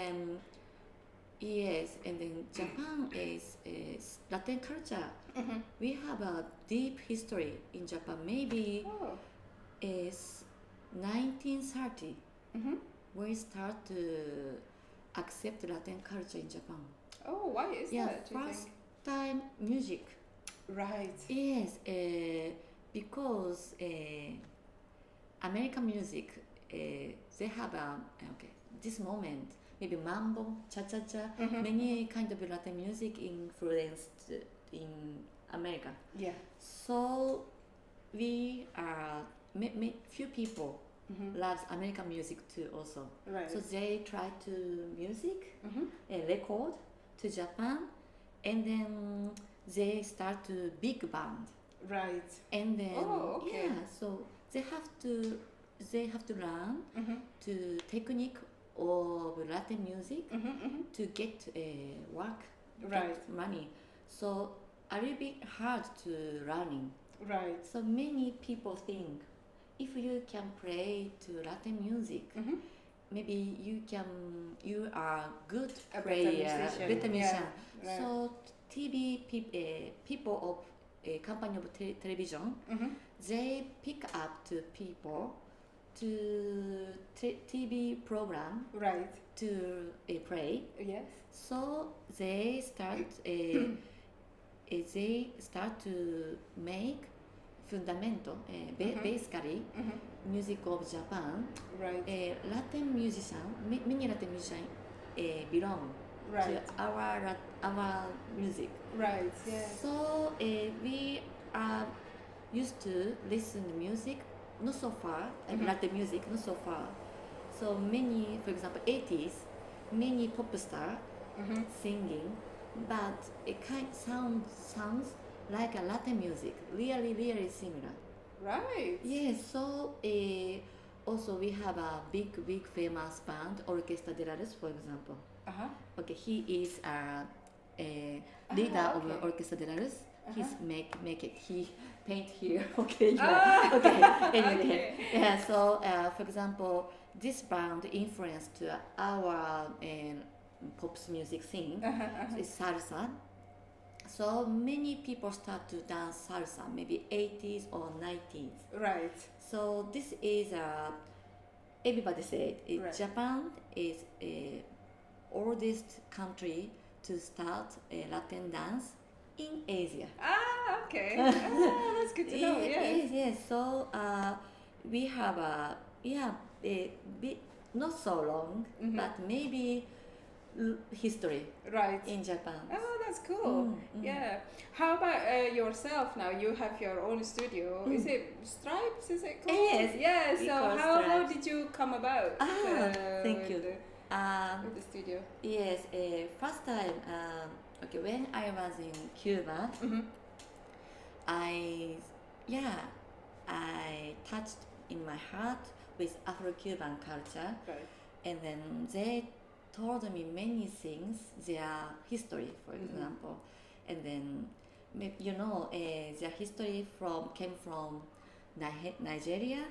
then yes, and then Japan is Latin culture. We have a deep history in Japan. Maybe is 1930 we start to accept Latin culture in Japan. Oh, why is that? First time music. Right. Yes, because American music, they have this moment maybe mambo, cha-cha-cha, many kind of Latin music influenced in America. Yeah. So we are few people loves American music too also. Right. So they try to music, record to Japan, and then they start to big band. Right. And then so they have to learn to technique of Latin music to get work, get money. So a little bit hard to learning. Right. So many people think if you can play to Latin music, maybe you are good player, better musician. Right. So TV people of a company of television, they pick up to people to TV program to play. Yes. So they start to make fundamental, basically music of Japan. Right. Latin musician, many Latin musicians belong to our music. Right. Yeah. So we are used to listen to music not so far, Latin music not so far. So many, for example, 80s, many pop star singing, but it sounds like a Latin music, really similar. Right. Yes. So also we have a big famous band, Orquesta de la Luz, for example. Okay, he is a leader of Orquesta de la Luz. He's make it. He paint here. Okay. Okay. Anyway. Yeah. So for example, this band influenced our pop music scene. It's salsa. So many people start to dance salsa, maybe 80s or 90s. Right. So this is everybody said Japan is oldest country to start a Latin dance in Asia. Okay. That's good to know. Yes. So we have a bit not so long, but maybe history in Japan. Oh, that's cool. Yeah. How about yourself now? You have your own studio. Is it Stripes? Is it called? Yes. Yeah. So how did you come about? Thank you. With the studio. Yes. First time. When I was in Cuba, I touched in my heart with Afro-Cuban culture, and then they told me many things, their history, for example, and then their history came from Nigeria,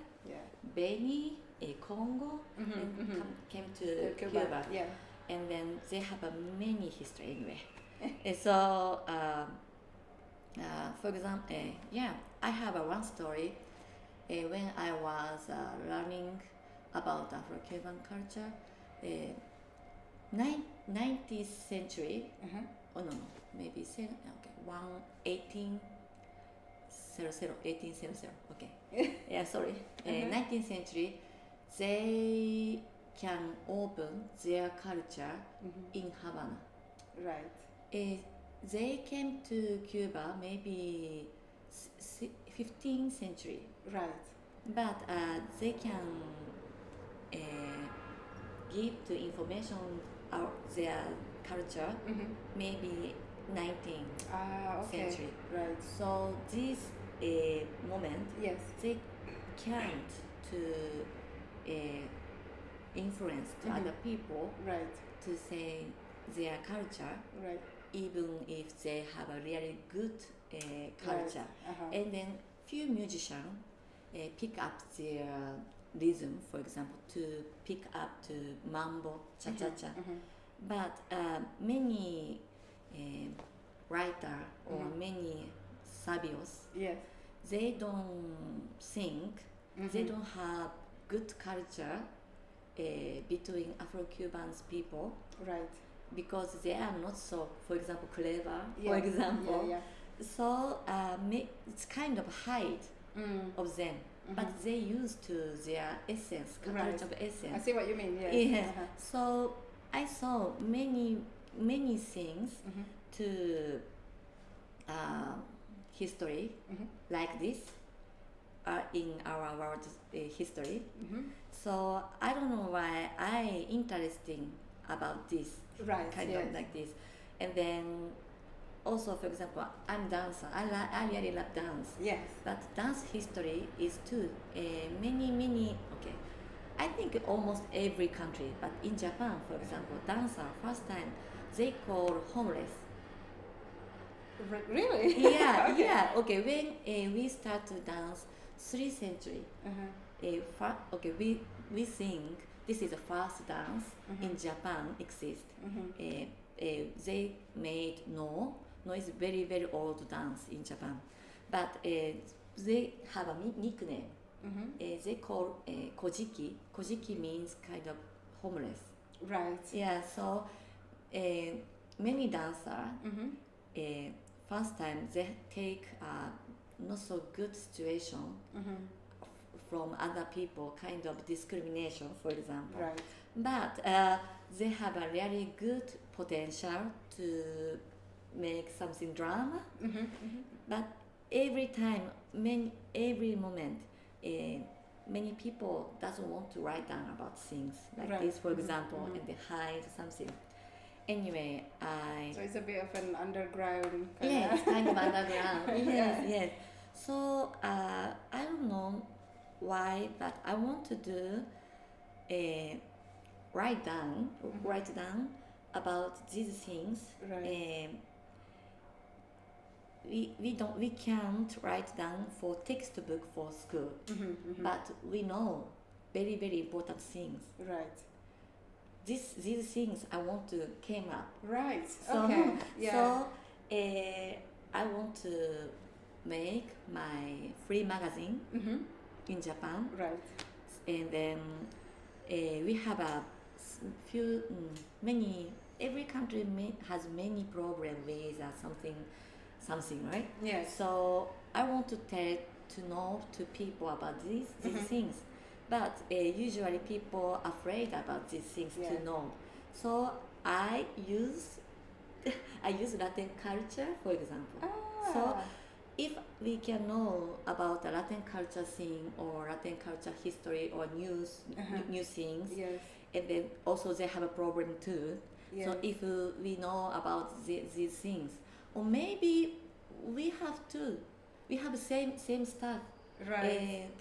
Benin, Congo, and came to Cuba. Yeah. And then they have many history anyway. So, for example, I have one story. When I was learning about Afro-Cuban culture, 19th century. Oh no, maybe 1800. Okay. Yeah, sorry. 19th century, they can open their culture in Havana. Right. They came to Cuba maybe 15th century. Right. But they can give the information about their culture maybe 19th century. Right. So this moment, they can't to influence to other people to say their culture, even if they have a really good culture. And then few musicians pick up their rhythm, for example, to pick up to mambo, cha-cha-cha. But many writer or many sabios, yes, they don't think, they don't have good culture between Afro-Cubans people, right, because they are not so, for example, clever, for example. So it's kind of hide of them, but they used to their essence, culture of essence. I see what you mean. Yes. Yes. So I saw many things to history like this in our world history. So I don't know why I interesting about this kind of like this, and then also, for example, I'm dancer. I really love dance. Yes. But dance history is too many. Okay, I think almost every country. But in Japan, for example, dancer first time they call homeless. Really? Yeah, okay. Yeah. Okay, when we start to dance 3rd century, okay, we think this is the first dance in Japan exist. They made no is very old dance in Japan, but they have a nickname. They call kojiki. Kojiki means kind of homeless. Right. Yeah. So many dancers. First time they take not so good situation from other people, kind of discrimination, for example. Right. But they have a really good potential to make something drama. But every time, every moment, many people doesn't want to write down about things like this, for example, and they hide something. Anyway, So it's a bit of an underground. Yeah, it's kind of underground. Yes. So I don't know why, but I want to do write down about these things. Right. We can't write down for textbook for school, but we know very important things. Right. These things I want to came up. Right. So, okay. Yeah. So I want to make my free magazine in Japan. Right. And then we have a few many. Every country has many problems with something, right? Yes. So I want to know to people about these things. But usually people are afraid about these things to know. So I use Latin culture, for example. So if we can know about the Latin culture thing or Latin culture history or new things, and then also they have a problem too. So if we know about these things, or maybe we have same stuff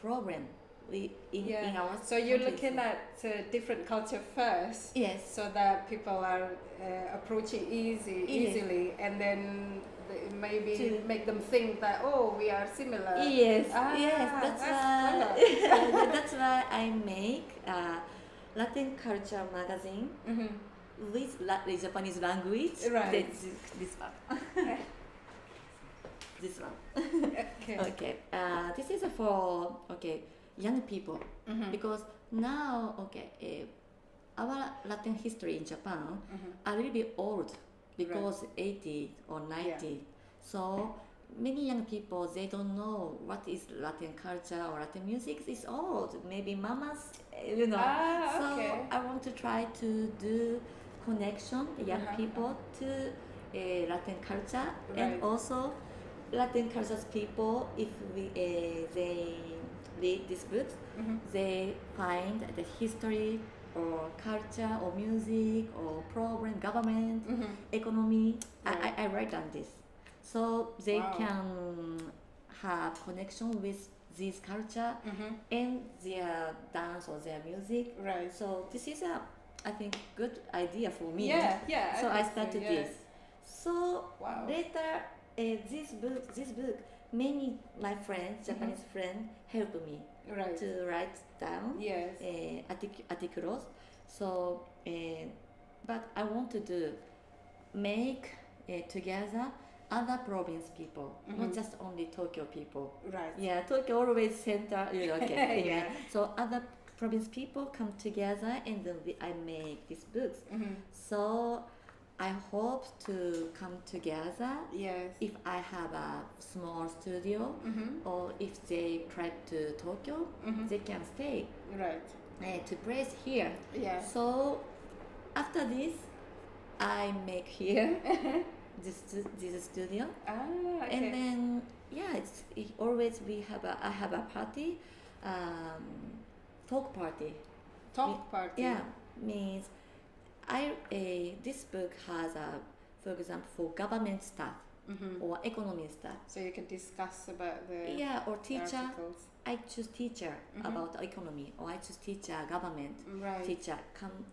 problem. In our so you're looking at different culture first, yes, so that people are approaching easily, and then maybe make them think that we are similar. Yes, that's why I make Latin culture magazine with Japanese language. Right. This one. This one. Okay. This is for young people because now our Latin history in Japan are a little bit old because 80 or 90. So many young people, they don't know what is Latin culture or Latin music. It's old. Maybe mamas, So I want to try to do connection young people to Latin culture and also Latin culture people. If they read this book, they find the history or culture or music or program, government, economy. I write down this. So they can have connection with this culture and their dance or their music. Right. So this is I think good idea for me. Yeah. So I started this. So later this book, many my friends, Japanese friends, helped me. Right. to write down Yes. articles. So, but I want to do make together other province people, not just only Tokyo people. Right. Yeah, Tokyo always center. Okay. Yeah. So other province people come together, and then I make these books. So I hope to come together. Yes. If I have a small studio, or if they try to Tokyo, they can stay Right. to place here. Yeah. So after this, I make here this studio, Okay. and then always I have a party, talk party. Talk party. Yeah, means this book has for example, for government stuff or economy stuff. So you can discuss about the Or teacher. articles. I choose teacher about economy, or I choose teacher government. Right. Teacher come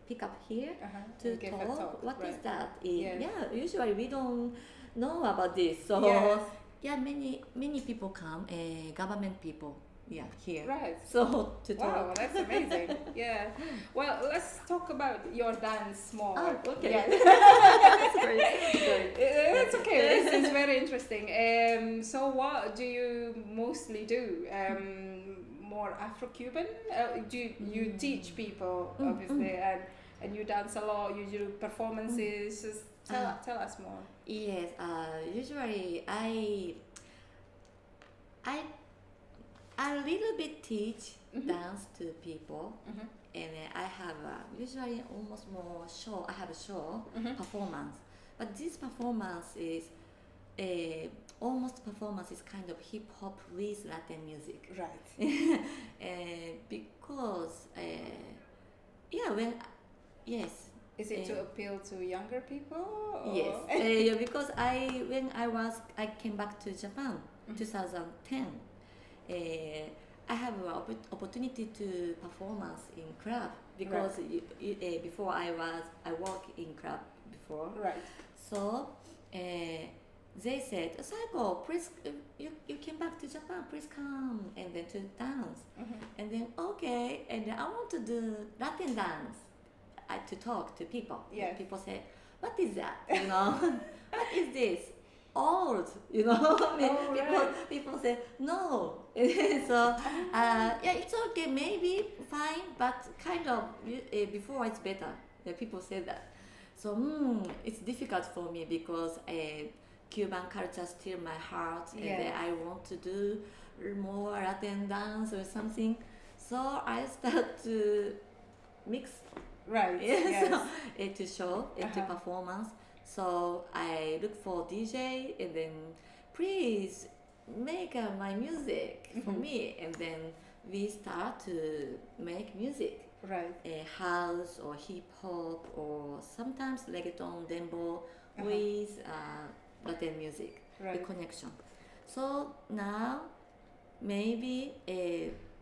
pick up here to And give a talk. What is right. that? Yes. Yeah, usually we don't know about this. So Yes. many people come, government people. Yeah, here. Right. So to talk. Wow, that's amazing. Yeah. Well, let's talk about your dance more. Oh, okay. Yeah. That's great. Great. It's okay. It's very interesting. So what do you mostly do? More Afro-Cuban? Do you teach people, obviously, and you dance a lot, you do performances? Just tell us more. Yes. Usually I a little bit teach dance to people, and I have usually almost more show. I have a show performance, but this performance is almost performance is kind of hip hop with Latin music. Right. Because yes. Is it to appeal to younger people? Or? Yes. Because when I came back to Japan, 2010. I have an opportunity to performance in club because before I work in club before. Right. So they said, Saeko, please, you came back to Japan, please come and then to dance. And then okay, and then I want to do Latin dance. To talk to people. Yeah. People say, what is that? What is this? Old, people say no. So it's okay, maybe fine, but kind of before it's better. People say that. So it's difficult for me because Cuban culture still my heart, and I want to do more Latin dance or something. So I start to mix. Right. Yes. So, to show to performance. So I look for DJ, and then please make my music for me, and then we start to make music. Right. House or hip hop or sometimes reggaeton, dembo with Latin music. Right. The connection. So now maybe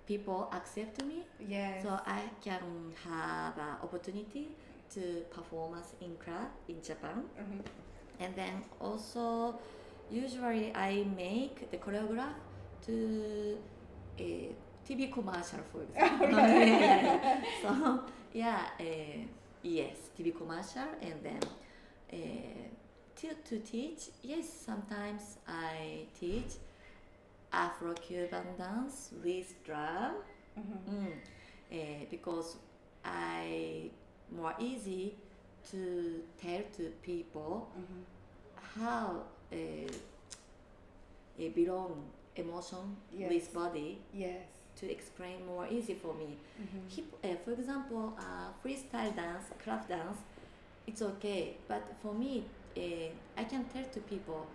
people accept me. Yes. So I can have an opportunity to performance in club in Japan. And then also usually I make the choreograph to a TV commercial, for example. So yes, TV commercial, and then to teach. Yes, sometimes I teach Afro-Cuban dance with drum, because I more easy to tell to people how belong emotion with body. Yes. To explain more easy for me. For example, freestyle dance, club dance, it's okay. But for me, I can tell to people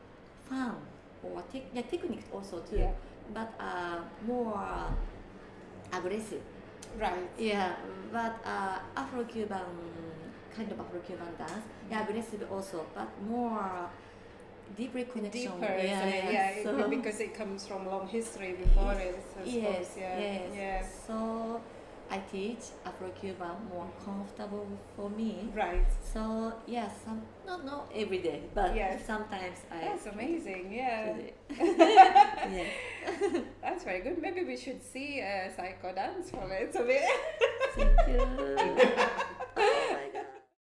fun or technique also too. Yeah. But more aggressive. Right. Yeah, but Afro-Cuban, kind of Afro-Cuban dance, aggressive also, but more deeper connection. Deeper, So, because it comes from long history before it, I suppose. yes. So I teach Afro-Cuban more comfortable for me. Right. So yes, not every day, but Yes. sometimes I. That's amazing. Yeah. Yes. That's very good. Maybe we should see Saeko dance for a little bit. Thank you.